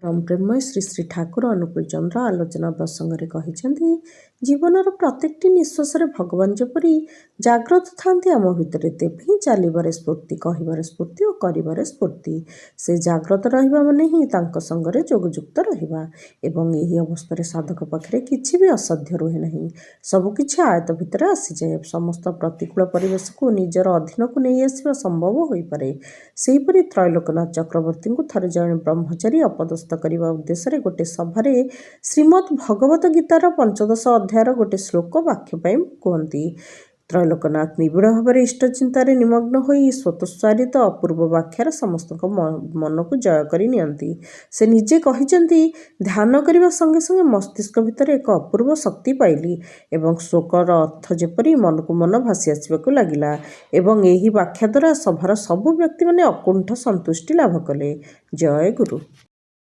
परम प्रेमय श्री श्री ठाकुर अनुकूल चंद्र आलोचना प्रसंग में जीवनर प्रत्येक निश्वास भगवान जपरी जाग्रत था आम भितर तेज ही चलबार स्फूर्ति कहबार स्फूर्ति और कर स्फूर्ति से जाग्रत रहा माने ही संगे जोगयुक्त रहा यही अवस्था साधक पाखे किसी भी असाध्य रुहे ना सबकि आयत भितर आसी जाए समस्त प्रतिकूल परिवेश को निजर अधीन को नहीं आसवा संभव हो पारे। सेहीपरि त्रैलोक्यनाथ चक्रवर्ती को थरे जड़े ब्रह्मचारी अपदस्थ करने उद्देश्य गोटे सभारे श्रीमद् भगवत गीतार 15 अध्यायर गोटे श्लोक वाक्य कहती। त्रैलोक्यनाथ निबिड़ भाव इष्टचिंतार निमग्न हो स्वतस्वारित अपूर्व वाक्यार समस्त मन को जय करनी से निजे कहते ध्यान करने संगे संगे मस्तिष्क भितर एक अपूर्व शक्ति पाइली एवं श्लोकर अर्थ जेपरी मन को मन भासी आसवाक लगिला एवं यही वाक्या द्वारा सभार सबु व्यक्ति माने अकुंठ संतुष्टि लाभ कले। जय गुरु।